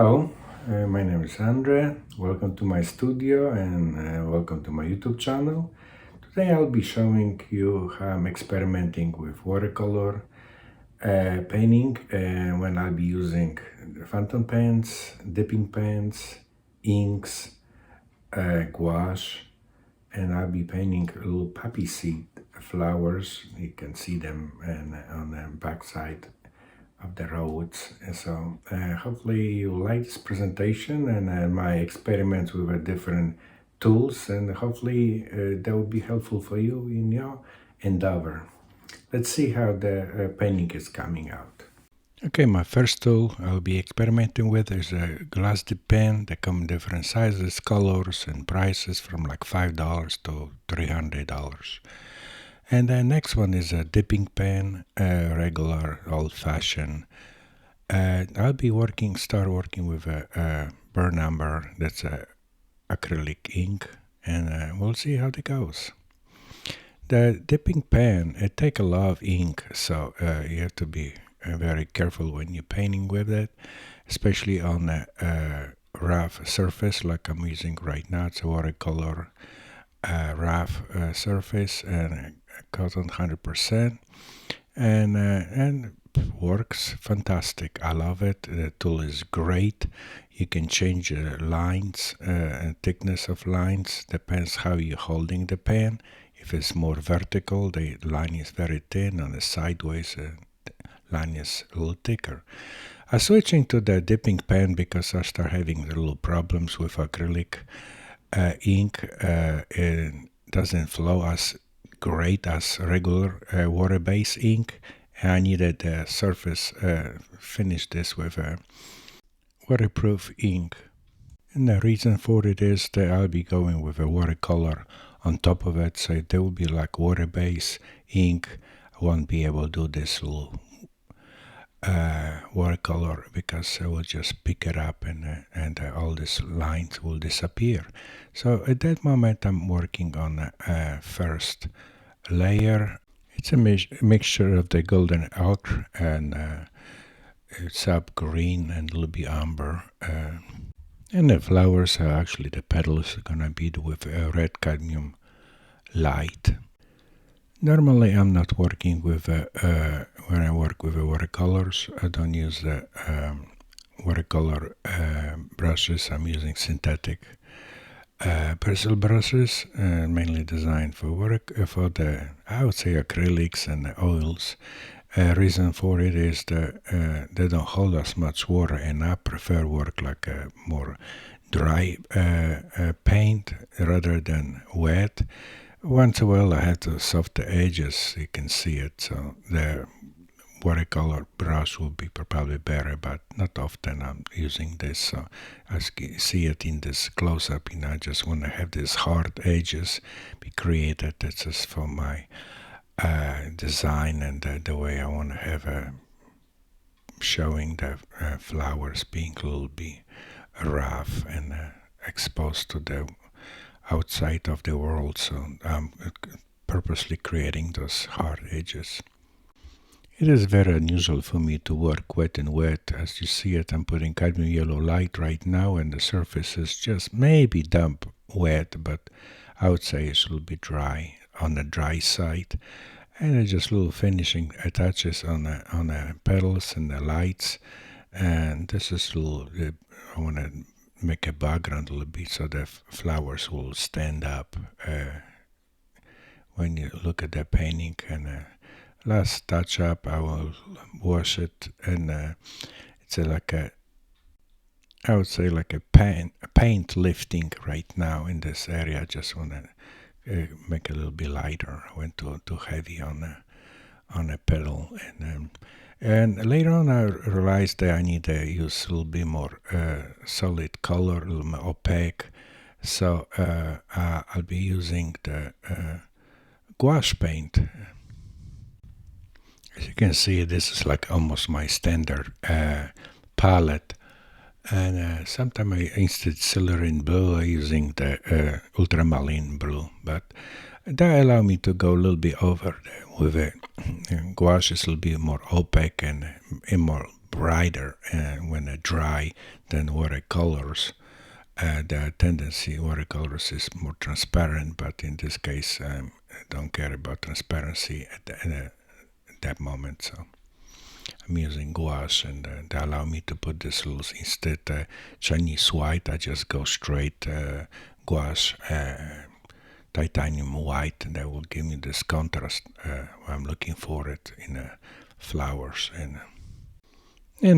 Hello, my name is Andre. Welcome to my studio and welcome to my YouTube channel. Today I'll be showing you how I'm experimenting with watercolor painting when I'll be using fountain pens, dipping pens, inks, gouache, and I'll be painting little poppy seed flowers. You can see them on the back side of the roads. And so hopefully you like this presentation and my experiments with different tools, and hopefully that will be helpful for you in your endeavor. Let's see how the painting is coming out. Okay, my first tool I'll be experimenting with is a glass dip pen. They come in different sizes, colors, and prices from like $5 to $300. And the next one is a dipping pen, a regular old-fashioned. I'll be start working with a burn umber. That's a acrylic ink, and we'll see how it goes. The dipping pen, it takes a lot of ink, so you have to be very careful when you're painting with it, especially on a rough surface like I'm using right now. It's a watercolor rough surface and cotton 100%, and works fantastic. I love it. The tool is great. You can change lines and thickness of lines, depends how you're holding the pen. If it's more vertical, the line is very thin. On the sideways, the line is a little thicker. I'm switching to the dipping pen because I start having little problems with acrylic ink. It doesn't flow as great as regular water-based ink. I needed a surface finish this with a waterproof ink. And the reason for it is that I'll be going with a watercolor on top of it, so there will be like water-based ink. I won't be able to do this little watercolor because I will just pick it up and all these lines will disappear. So at that moment I'm working on a first layer. It's a mixture of the golden ochre and sap green and a little bit amber. And the flowers are actually, the petals are gonna be with a red cadmium light. Normally I'm not working with, when I work with watercolors, I don't use the watercolor brushes. I'm using synthetic pencil brushes, mainly designed for for the, I would say, acrylics and the oils. Reason for it is that they don't hold as much water, and I prefer work like a more dry paint rather than wet. Once in a while I have to soft the edges, you can see it, so the watercolor brush will be probably better, but not often I'm using this. So as you see it in this close-up, I just want to have these hard edges be created. That's just for my design and the way I want to have showing the flowers being a little bit rough and exposed to the outside of the world. So I'm purposely creating those hard edges. It is very unusual for me to work wet and wet. As you see it, I'm putting cadmium yellow light right now, and the surface is just maybe damp wet, but I would say it's a little bit dry, on the dry side. And just little finishing touches on the petals and the lights. And this is a little, I want to make a background a little bit so the flowers will stand up when you look at the painting. And last touch up, I will wash it, and it's like a, I would say like a paint lifting right now in this area. I just want to make it a little bit lighter. I went too heavy on a petal, and later on I realized that I need to use a little bit more solid color, a little more opaque. So I'll be using the gouache paint. As you can see, this is like almost my standard palette. And sometimes I instead Celerine blue, I'm using the ultramarine blue, but that allows me to go a little bit over with it. Gouache is a little bit more opaque and more brighter when dry than watercolors. The tendency watercolors is more transparent, but in this case, I don't care about transparency at that moment. So I'm using gouache, and they allow me to put this little, instead Chinese white, I just go straight gouache, titanium white, and that will give me this contrast I'm looking for it in flowers, and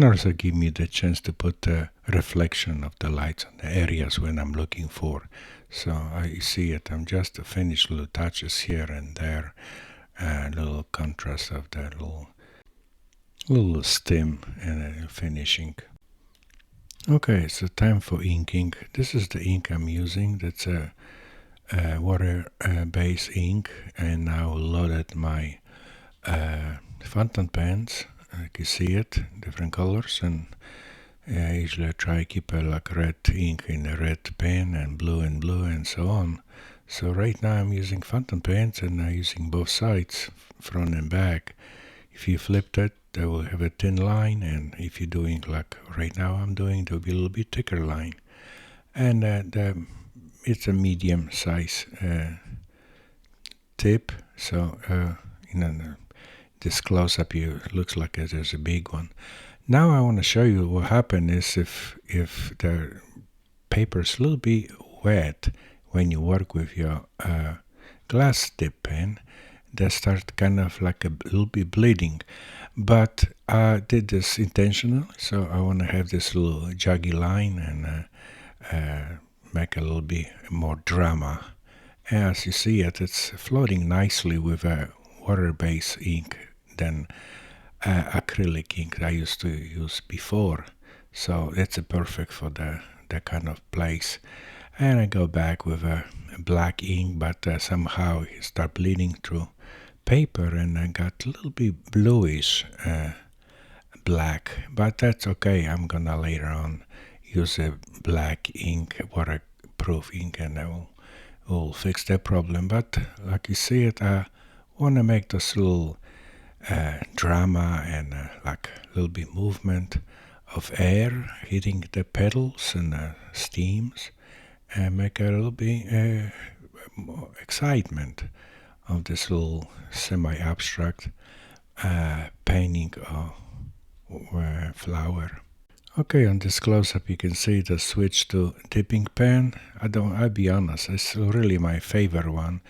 also give me the chance to put the reflection of the lights on the areas when I'm looking for. So I see it, I'm just finished little touches here and there, little contrast of the little stem and finishing. Okay, so time for inking. This is the ink I'm using. That's a water-based ink, and now loaded my fountain pens. You can see it, different colors, and I usually try to keep like red ink in a red pen and blue and so on. So right now I'm using fountain pens, and I'm using both sides, front and back. If you flip that, they will have a thin line, and if you're doing like right now I'm doing, there will be a little bit thicker line. And it's a medium size tip, so this close-up looks like there's a big one. Now I want to show you what happens is if the paper is a little bit wet when you work with your glass tip pen, they start kind of like a little bit bleeding. But I did this intentional, so I want to have this little jaggy line and make a little bit more drama. As you see it's floating nicely with a water-based ink than acrylic ink I used to use before. So it's perfect for that kind of place. And I go back with a black ink, but somehow it start bleeding through paper, and I got a little bit bluish black, but that's okay. I'm gonna later on use a black ink, waterproof ink, and I will fix that problem. But like you see it, I want to make this little drama and like a little bit movement of air hitting the petals and steams, and make a little bit more excitement of this little semi-abstract painting of flower. Okay, on this close-up you can see the switch to dipping pen. I'll be honest, it's really my favorite one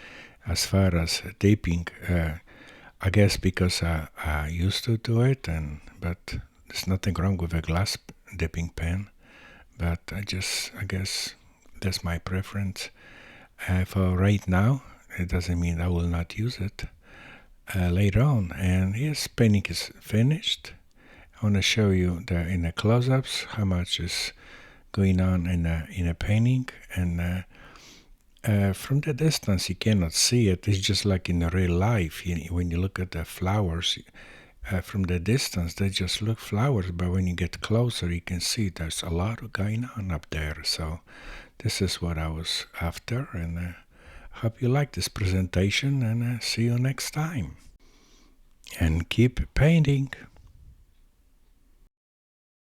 as far as dipping. I guess because I used to do it, but there's nothing wrong with a glass dipping pen. But I guess that's my preference. For right now, it doesn't mean I will not use it later on. And here's painting is finished. I want to show you in the close-ups how much is going on in a painting, and from the distance you cannot see it. It's just like in real life. When you look at the flowers from the distance, they just look flowers, but when you get closer you can see there's a lot going on up there. So this is what I was after, and hope you like this presentation, and see you next time. And keep painting.